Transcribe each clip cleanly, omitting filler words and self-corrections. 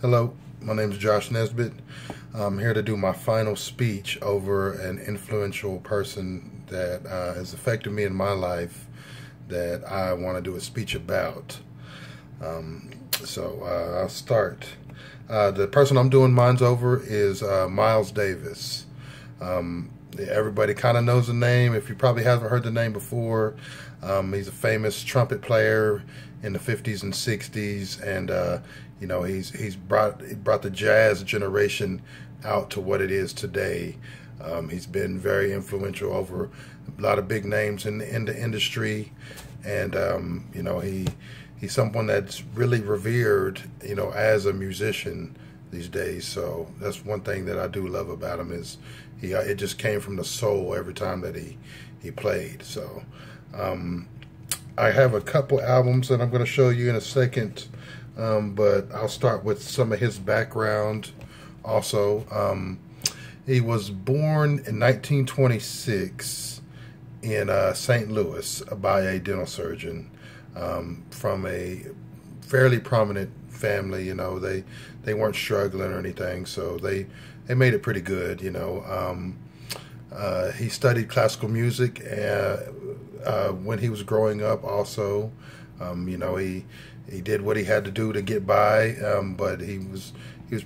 Hello, my name is Josh Nesbitt. I'm here to do my final speech over an influential person that has affected me in my life that I want to do a speech about. I'll start. The person I'm doing mine over is Miles Davis. Everybody kind of knows the name. If you probably haven't heard the name before, he's a famous trumpet player in the 50s and 60s, and he's brought the jazz generation out to what it is today. He's been very influential over a lot of big names in the industry, and he's someone that's really revered, as a musician these days. So that's one thing that I do love about him is it just came from the soul every time that he played. So I have a couple albums that I'm going to show you in a second, but I'll start with some of his background also. He was born in 1926 in St. Louis by a dental surgeon from a fairly prominent family. They weren't struggling or anything, so they made it pretty good. He studied classical music when he was growing up. Also, he did what he had to do to get by, but he was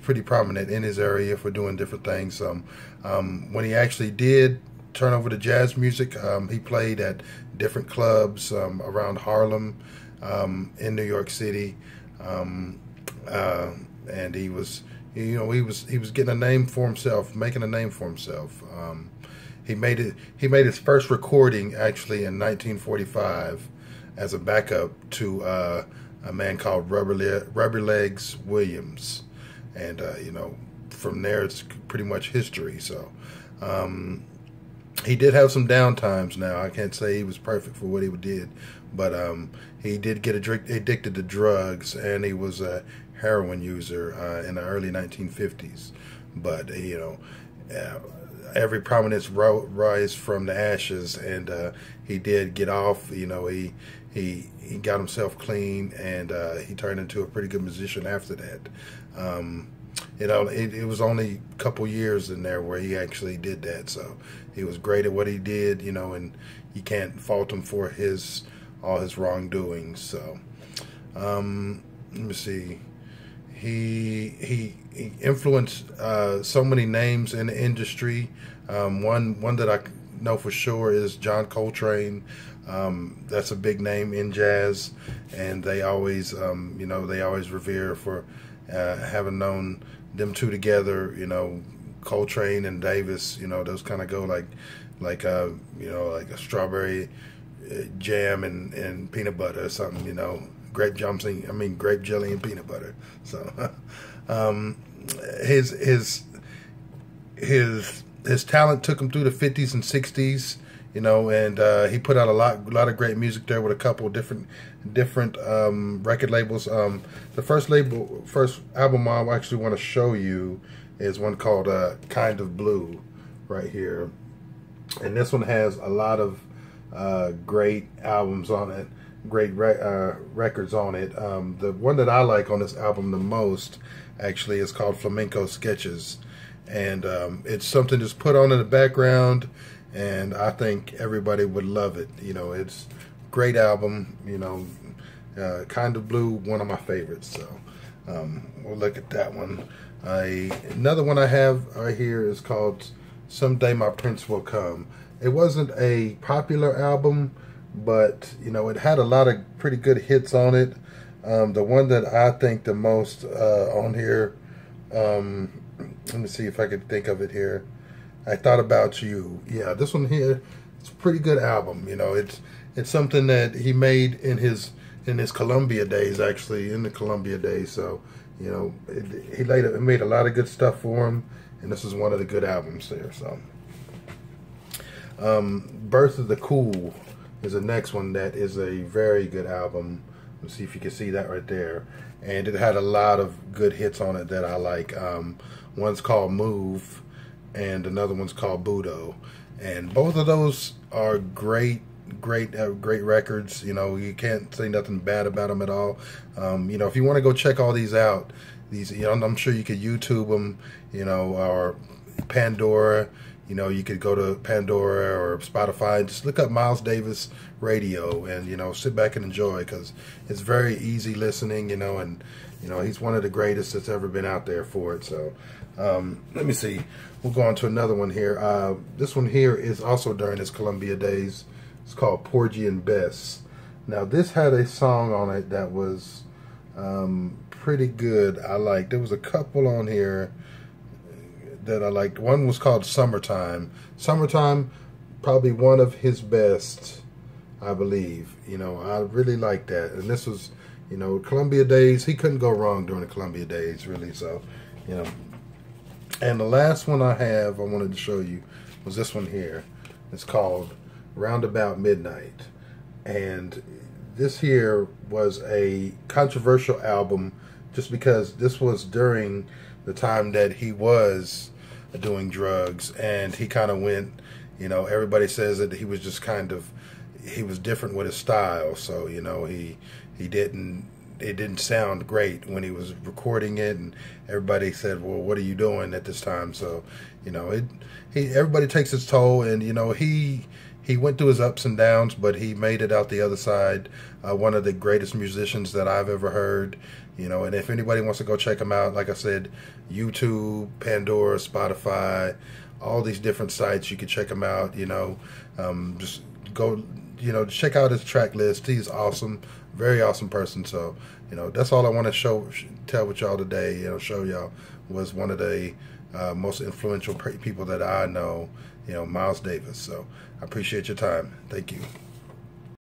pretty prominent in his area for doing different things. When he actually did turn over to jazz music, he played at different clubs around Harlem, in New York City, and he was getting a name for himself, making a name for himself. He made his first recording actually in 1945 as a backup to a man called Rubber Legs Williams, and from there it's pretty much history. So he did have some down times. Now I can't say he was perfect for what he did, but he did get addicted to drugs, and he was a heroin user in the early 1950s. But every prominence rise from the ashes, and he did get off. He got himself clean, and he turned into a pretty good musician after that. It was only a couple years in there where he actually did that, so he was great at what he did, and you can't fault him for all his wrongdoings. So let me see. He influenced so many names in the industry. One that I know for sure is John Coltrane. That's a big name in jazz, and they always revere for having known them two together. Coltrane and Davis. Those kind of go like a strawberry jam and peanut butter or something. Grape jelly and peanut butter. So his talent took him through the 50s and 60s, and he put out a lot of great music there with a couple of different record labels. The first album I actually want to show you is one called Kind of Blue right here, and this one has a lot of great albums on it, great records on it. The one that I like on this album the most actually is called Flamenco Sketches, and it's something just put on in the background, and I think everybody would love it. It's a great album. Kind of Blue, one of my favorites. So we'll look at that one. Another one I have right here is called Someday My Prince Will Come. It wasn't a popular album, but it had a lot of pretty good hits on it. The one that I think the most on here, let me see if I can think of it here. I Thought About You. Yeah, this one here, it's a pretty good album. It's something that he made in his Columbia days, actually, in the Columbia days. So he made a lot of good stuff for him, and this is one of the good albums there. So Birth of the Cool is the next one that is a very good album. Let's see if you can see that right there. And it had a lot of good hits on it that I like. One's called Move, and another one's called Budo. And both of those are great records. You can't say nothing bad about them at all. If you want to go check all these out, these, you know, I'm sure you could YouTube them, you know, or Pandora. You know, you could go to Pandora or Spotify and just look up Miles Davis Radio and, you know, sit back and enjoy, because it's very easy listening, you know, and, you know, he's one of the greatest that's ever been out there for it. So let me see. We'll go on to another one here. This one here is also during his Columbia days. It's called Porgy and Bess. Now, this had a song on it that was pretty good. I liked. There was a couple on here that I liked. One was called Summertime. Summertime, probably one of his best, I believe. You know, I really liked that. And this was, you know, Columbia days. He couldn't go wrong during the Columbia days, really. So, you know. And the last one I wanted to show you was this one here. It's called Roundabout Midnight. And this here was a controversial album just because this was during the time that he was doing drugs, and he kind of went, you know, everybody says that he was just he was different with his style. So, you know, it didn't sound great when he was recording it, and everybody said, well, what are you doing at this time? So, you know, everybody takes its toll, and, you know, he went through his ups and downs, but he made it out the other side. One of the greatest musicians that I've ever heard, you know, and if anybody wants to go check him out, like I said, YouTube, Pandora, Spotify, all these different sites, you can check him out, you know. Just go, you know, check out his track list. He's awesome, very awesome person. So, you know, that's all I want to tell with y'all today, you know, show y'all, was one of the most influential people that I know, you know, Miles Davis. So I appreciate your time. Thank you.